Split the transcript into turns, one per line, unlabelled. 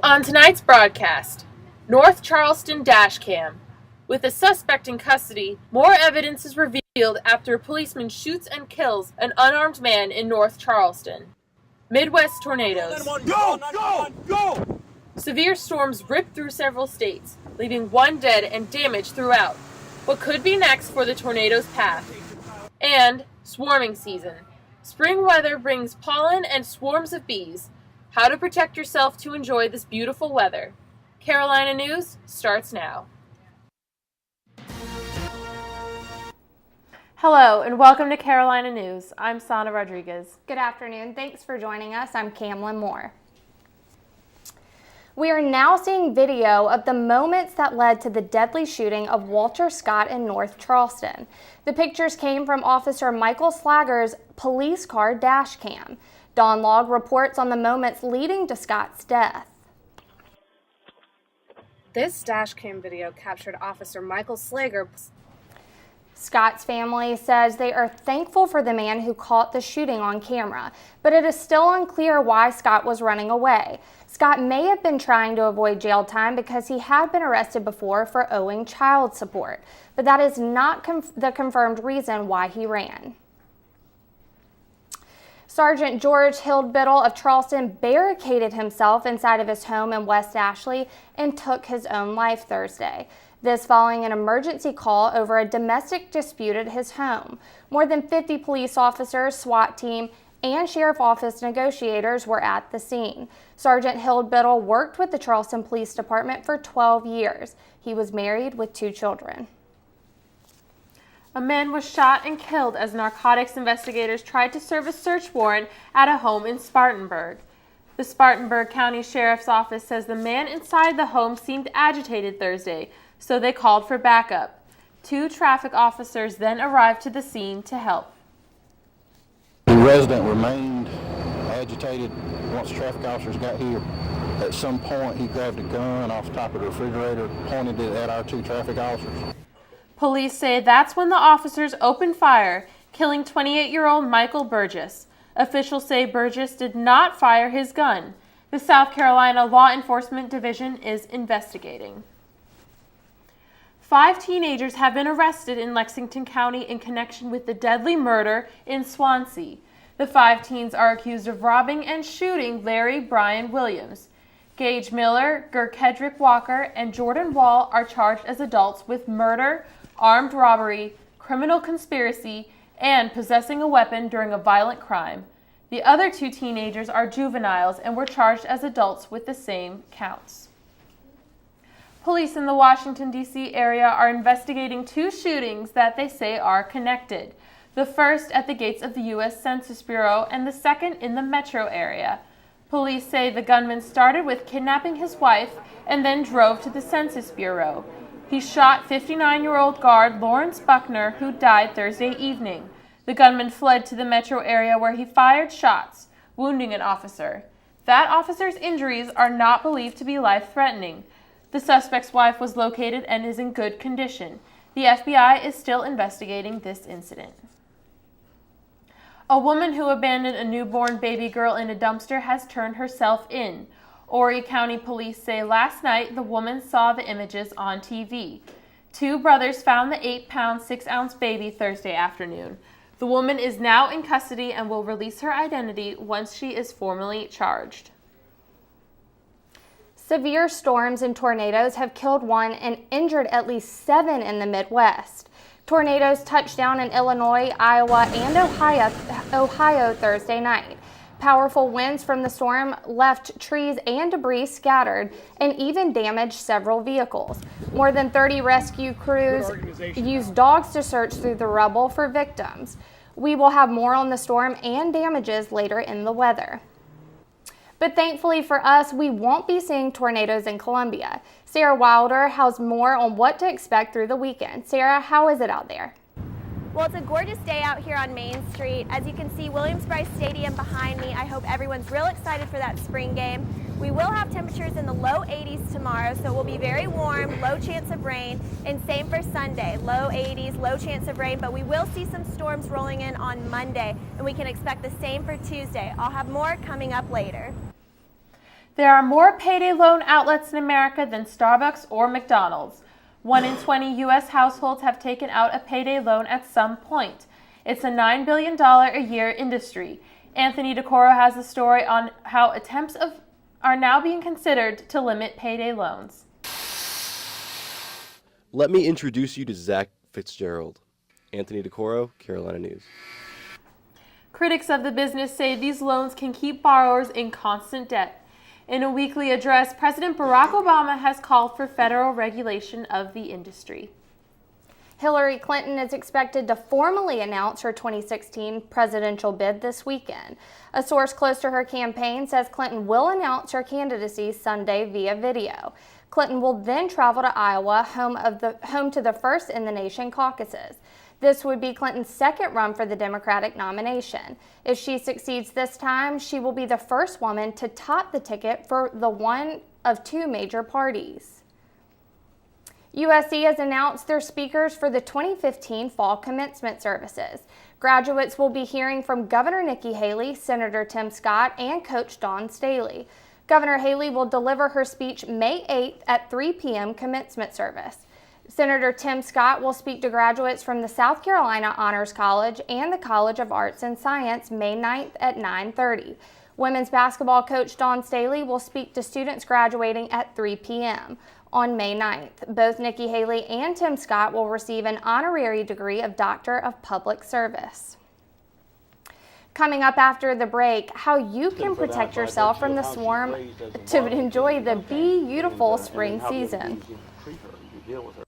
On tonight's broadcast, North Charleston dash cam. With a suspect in custody, more evidence is revealed after a policeman shoots and kills an unarmed man in North Charleston. Midwest tornadoes.
Go!
Severe storms ripped through several states, leaving one dead and damage throughout. What could be next for the tornado's path? And swarming season. Spring weather brings pollen and swarms of bees. How to protect yourself to enjoy this beautiful weather. Carolina News starts now. Hello and welcome to Carolina News. I'm Sana Rodriguez.
Good afternoon. Thanks for joining us. I'm Camlyn Moore. We are now seeing video of the moments that led to the deadly shooting of Walter Scott in North Charleston. The pictures came from Officer Michael Slager's police car dash cam. Dawn Log reports on the moments leading to Scott's death.
This dash cam video captured Officer Michael Slager.
Scott's family says they are thankful for the man who caught the shooting on camera, but it is still unclear why Scott was running away. Scott may have been trying to avoid jail time because he had been arrested before for owing child support, but that is not the confirmed reason why he ran. Sergeant George Hildbittle of Charleston barricaded himself inside of his home in West Ashley and took his own life Thursday. This following an emergency call over a domestic dispute at his home. More than 50 police officers, SWAT team, and Sheriff Office negotiators were at the scene. Sergeant Hildbittle worked with the Charleston Police Department for 12 years. He was married with 2 children.
A man was shot and killed as narcotics investigators tried to serve a search warrant at a home in Spartanburg. The Spartanburg County Sheriff's Office says the man inside the home seemed agitated Thursday, so they called for backup. 2 traffic officers then arrived to the scene to help.
The resident remained agitated once traffic officers got here. At some point, he grabbed a gun off the top of the refrigerator, pointed it at our 2 traffic officers.
Police say that's when the officers opened fire, killing 28-year-old Michael Burgess. Officials say Burgess did not fire his gun. The South Carolina Law Enforcement Division is investigating. 5 teenagers have been arrested in Lexington County in connection with the deadly murder in Swansea. The 5 teens are accused of robbing and shooting Larry Brian Williams. Gage Miller, Gerkedrick Walker, and Jordan Wall are charged as adults with murder, armed robbery, criminal conspiracy, and possessing a weapon during a violent crime. The other 2 teenagers are juveniles and were charged as adults with the same counts. Police in the Washington, D.C. area are investigating 2 shootings that they say are connected. The first at the gates of the U.S. Census Bureau and the second in the metro area. Police say the gunman started with kidnapping his wife and then drove to the Census Bureau. He shot 59-year-old guard Lawrence Buckner, who died Thursday evening. The gunman fled to the metro area where he fired shots, wounding an officer. That officer's injuries are not believed to be life-threatening. The suspect's wife was located and is in good condition. The FBI is still investigating this incident. A woman who abandoned a newborn baby girl in a dumpster has turned herself in. Horry County Police say last night the woman saw the images on TV. 2 brothers found the 8-pound, 6-ounce baby Thursday afternoon. The woman is now in custody and will release her identity once she is formally charged.
Severe storms and tornadoes have killed 1 and injured at least 7 in the Midwest. Tornadoes touched down in Illinois, Iowa, and Ohio Thursday night. Powerful winds from the storm left trees and debris scattered and even damaged several vehicles. More than 30 rescue crews used dogs to search through the rubble for victims. We will have more on the storm and damages later in the weather. But thankfully for us, we won't be seeing tornadoes in Columbia. Sarah Wilder has more on what to expect through the weekend. Sarah, how is it out there?
Well, it's a gorgeous day out here on Main Street. As you can see, Williams-Brice Stadium behind me. I hope everyone's real excited for that spring game. We will have temperatures in the low 80s tomorrow, so it will be very warm, low chance of rain, and same for Sunday, low 80s, low chance of rain, but we will see some storms rolling in on Monday, and we can expect the same for Tuesday. I'll have more coming up later.
There are more payday loan outlets in America than Starbucks or McDonald's. 1 in 20 U.S. households have taken out a payday loan at some point. It's a $9 billion a year industry. Anthony DeCoro has a story on how attempts are now being considered to limit payday loans.
Let me introduce you to Zach Fitzgerald. Anthony DeCoro, Carolina News.
Critics of the business say these loans can keep borrowers in constant debt. In a weekly address, President Barack Obama has called for federal regulation of the industry.
Hillary Clinton is expected to formally announce her 2016 presidential bid this weekend. A source close to her campaign says Clinton will announce her candidacy Sunday via video. Clinton will then travel to Iowa, home to the first in the nation caucuses. This would be Clinton's second run for the Democratic nomination. If she succeeds this time, she will be the first woman to top the ticket for the one of two major parties. USC has announced their speakers for the 2015 fall commencement services. Graduates will be hearing from Governor Nikki Haley, Senator Tim Scott, and Coach Dawn Staley. Governor Haley will deliver her speech May 8th at 3 p.m. commencement service. Senator Tim Scott will speak to graduates from the South Carolina Honors College and the College of Arts and Science May 9th at 9:30. Women's basketball coach Dawn Staley will speak to students graduating at 3 p.m. on May 9th. Both Nikki Haley and Tim Scott will receive an honorary degree of Doctor of Public Service. Coming up after the break, how you can protect yourself from the swarm to enjoy the beautiful spring season.
Deal with her.